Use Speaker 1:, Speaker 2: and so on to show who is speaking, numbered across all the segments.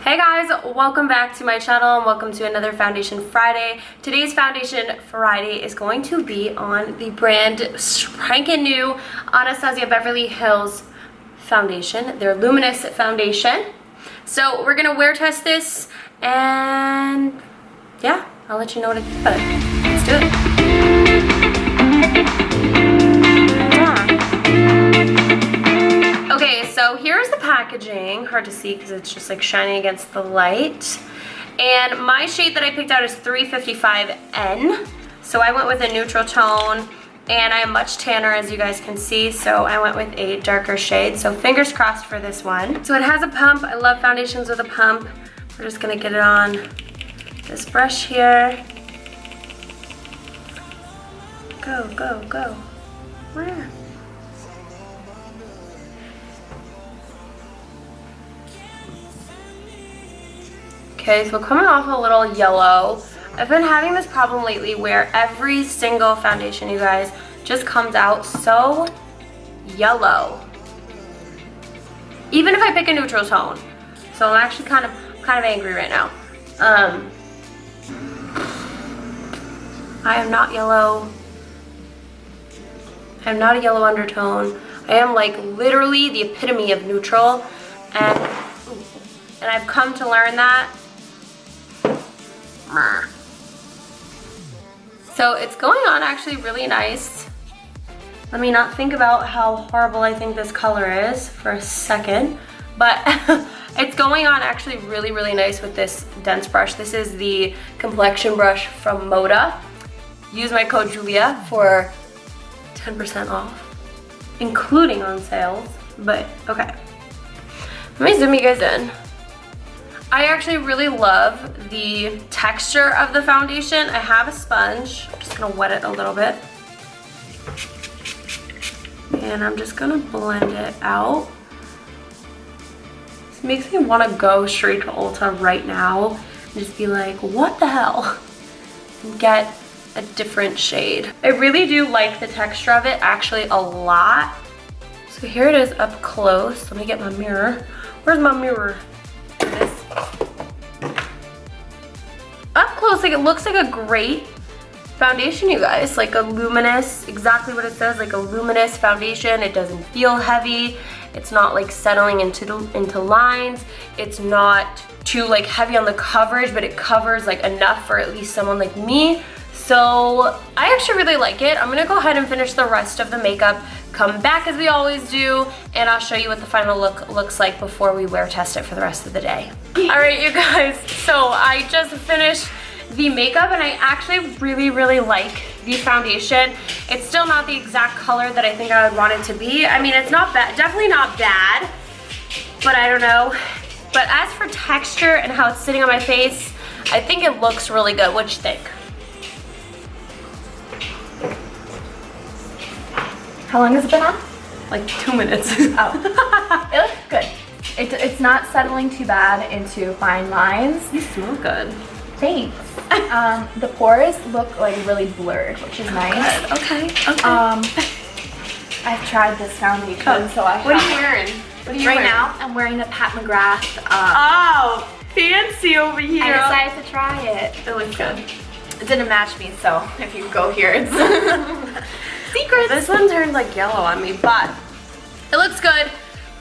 Speaker 1: Hey guys, welcome back to my channel and welcome to another Foundation Friday. Today's Foundation Friday is going to be on the brand spanking new Anastasia Beverly Hills foundation, their Luminous foundation. So we're gonna wear test this and yeah, I'll let you know what I think about it. Let's do it. Okay, so here's the packaging. Hard to see because it's just like shining against the light. And my shade that I picked out is 355N. So I went with a neutral tone and I am much tanner as you guys can see. So I went with a darker shade. So fingers crossed for this one. So it has a pump. I love foundations with a pump. We're just gonna get it on this brush here. Go, go, go. Where? Okay, so coming off a little yellow. I've been having this problem lately where every single foundation, you guys, just comes out so yellow. Even if I pick a neutral tone. So I'm actually kind of angry right now. I am not yellow. I'm not a yellow undertone. I am like literally the epitome of neutral, and I've come to learn that. So it's going on actually really nice. Let me not think about how horrible I think this color is for a second, but it's going on actually really, really nice with this dense brush. This is the complexion brush from Moda. Use my code Julia for 10% off, including on sales, but okay. Let me zoom you guys in. I actually really love the texture of the foundation. I have a sponge. I'm just gonna wet it a little bit. And I'm just gonna blend it out. This makes me wanna go straight to Ulta right now and just be like, what the hell? And get a different shade. I really do like the texture of it actually a lot. So here it is up close. Let me get my mirror. Where's my mirror? This. Up close, like it looks like a great foundation, you guys. Like a luminous, exactly what it says, like a luminous foundation. It doesn't feel heavy. It's not like settling into lines. It's not too like heavy on the coverage, but it covers like enough for at least someone like me. So I actually really like it. I'm gonna go ahead and finish the rest of the makeup, come back as we always do, and I'll show you what the final look looks like before we wear test it for the rest of the day. All right, you guys, so I just finished the makeup and I actually really, really like the foundation. It's still not the exact color that I think I would want it to be. I mean, it's not bad, definitely not bad, but I don't know. But as for texture and how it's sitting on my face, I think it looks really good. What you think?
Speaker 2: How long has it been on?
Speaker 1: Like 2 minutes.
Speaker 2: Oh, it looks good. It's not settling too bad into fine lines.
Speaker 1: You smell good.
Speaker 2: Thanks. The pores look like really blurred, which is nice.
Speaker 1: Good. Okay.
Speaker 2: I've tried this foundation, so I have.
Speaker 1: What are you wearing? What are you
Speaker 2: right
Speaker 1: wearing?
Speaker 2: now, I'm wearing a Pat McGrath.
Speaker 1: Oh, fancy over here.
Speaker 2: I decided to try it.
Speaker 1: It looks good.
Speaker 2: It didn't match me, so if you go here, it's secrets.
Speaker 1: This one turned like yellow on me, but it looks good.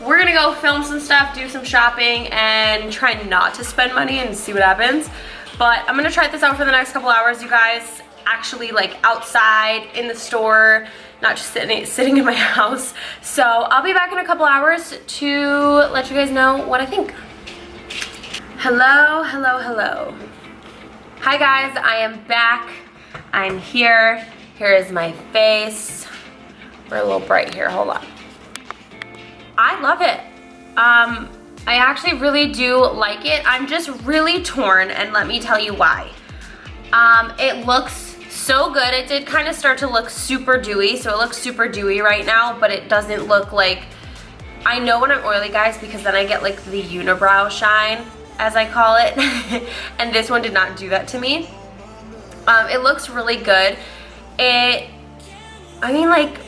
Speaker 1: We're gonna go film some stuff, do some shopping, and try not to spend money and see what happens. But I'm gonna try this out for the next couple hours, you guys. Actually, like outside, in the store, not just sitting in my house. So I'll be back in a couple hours to let you guys know what I think. Hello, hello, hello. Hi guys, I am back. I'm here. Here is my face. We're a little bright here, hold on. I love it. I actually really do like it. I'm just really torn, and let me tell you why. It looks so good. It did kind of start to look super dewy, so it looks super dewy right now, but it doesn't look like, I know when I'm oily, guys, because then I get like the unibrow shine, as I call it, and this one did not do that to me. It looks really good. I mean, like,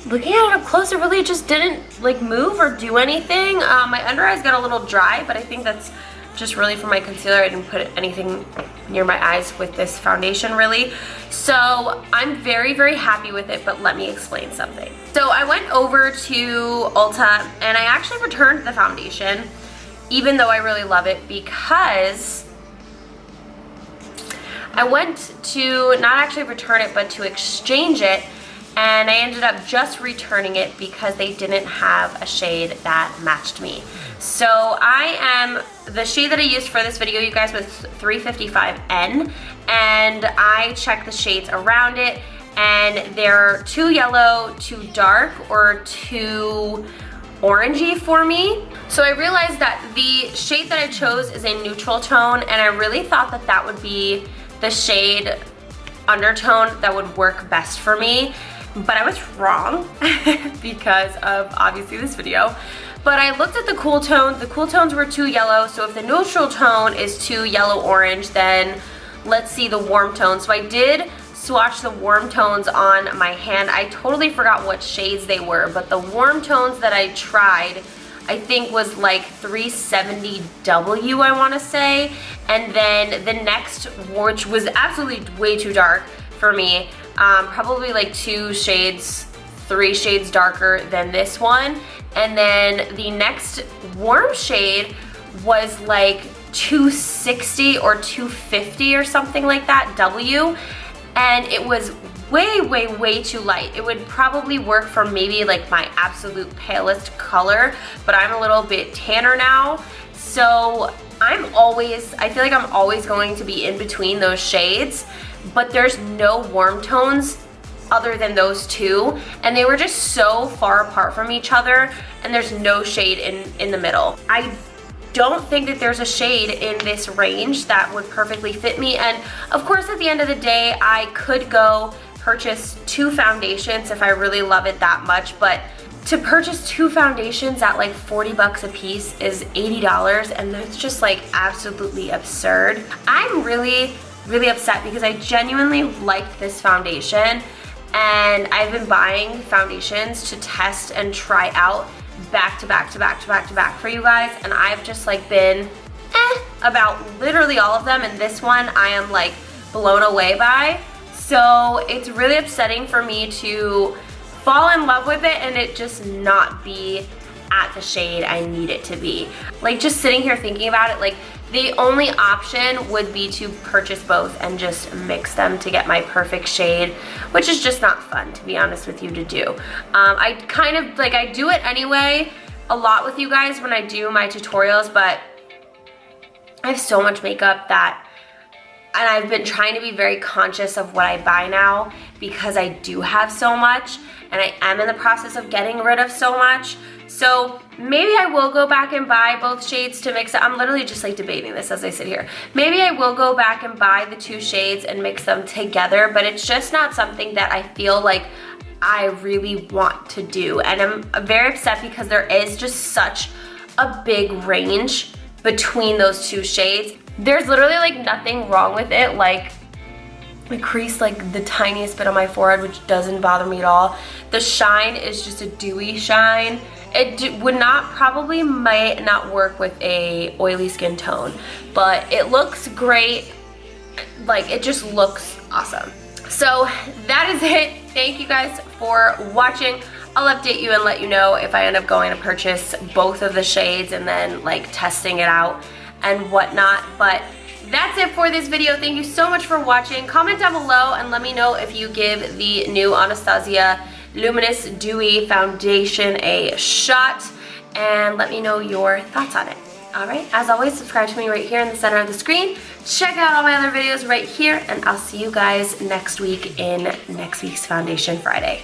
Speaker 1: looking at it up close, it really just didn't like move or do anything. My under eyes got a little dry, but I think that's just really for my concealer. I didn't put anything near my eyes with this foundation really. So I'm very, very happy with it, but let me explain something. So I went over to Ulta and I actually returned the foundation, even though I really love it, because I went to not actually return it, but to exchange it, and I ended up just returning it because they didn't have a shade that matched me. So the shade that I used for this video, you guys, was 355N, and I checked the shades around it, and they're too yellow, too dark, or too orangey for me. So I realized that the shade that I chose is a neutral tone, and I really thought that that would be the shade undertone that would work best for me, but I was wrong because of obviously this video. But I looked at the cool tones. The cool tones were too yellow, so if the neutral tone is too yellow-orange, then let's see the warm tones. So I did swatch the warm tones on my hand. I totally forgot what shades they were, but the warm tones that I tried, I think was like 370W, I want to say. And then the next, which was absolutely way too dark for me, probably like 3 shades darker than this one. And then the next warm shade was like 260 or 250 or something like that, W. And it was way, way, way too light. It would probably work for maybe like my absolute palest color, but I'm a little bit tanner now. So I feel like I'm always going to be in between those shades, but there's no warm tones other than those two, and they were just so far apart from each other, and there's no shade in the middle. I don't think that there's a shade in this range that would perfectly fit me, and of course at the end of the day I could go purchase 2 foundations if I really love it that much, but to purchase 2 foundations at like 40 bucks a piece is $80, and that's just like absolutely absurd. I'm really, really upset because I genuinely liked this foundation, and I've been buying foundations to test and try out back to back to back to back to back for you guys, and I've just like been about literally all of them, and this one I am like blown away by. So it's really upsetting for me to fall in love with it and it just not be at the shade I need it to be. Like, just sitting here thinking about it, like the only option would be to purchase both and just mix them to get my perfect shade, which is just not fun, to be honest with you, to do. I kind of, like, I do it anyway a lot with you guys when I do my tutorials, but I have so much makeup that, and I've been trying to be very conscious of what I buy now because I do have so much, and I am in the process of getting rid of so much. So maybe I will go back and buy both shades to mix it. I'm literally just like debating this as I sit here. Maybe I will go back and buy the 2 shades and mix them together, but it's just not something that I feel like I really want to do. And I'm very upset because there is just such a big range between those 2 shades. There's literally like nothing wrong with it. Like, I crease like the tiniest bit on my forehead, which doesn't bother me at all. The shine is just a dewy shine. It would not, probably might not work with a oily skin tone, but it looks great. Like, it just looks awesome. So that is it. Thank you guys for watching. I'll update you and let you know if I end up going to purchase both of the shades and then like testing it out and whatnot. But that's it for this video. Thank you so much for watching. Comment down below and let me know if you give the new Anastasia Luminous Dewy Foundation a shot, and let me know your thoughts on it. Alright, as always, subscribe to me right here in the center of the screen. Check out all my other videos right here, and I'll see you guys next week in next week's Foundation Friday.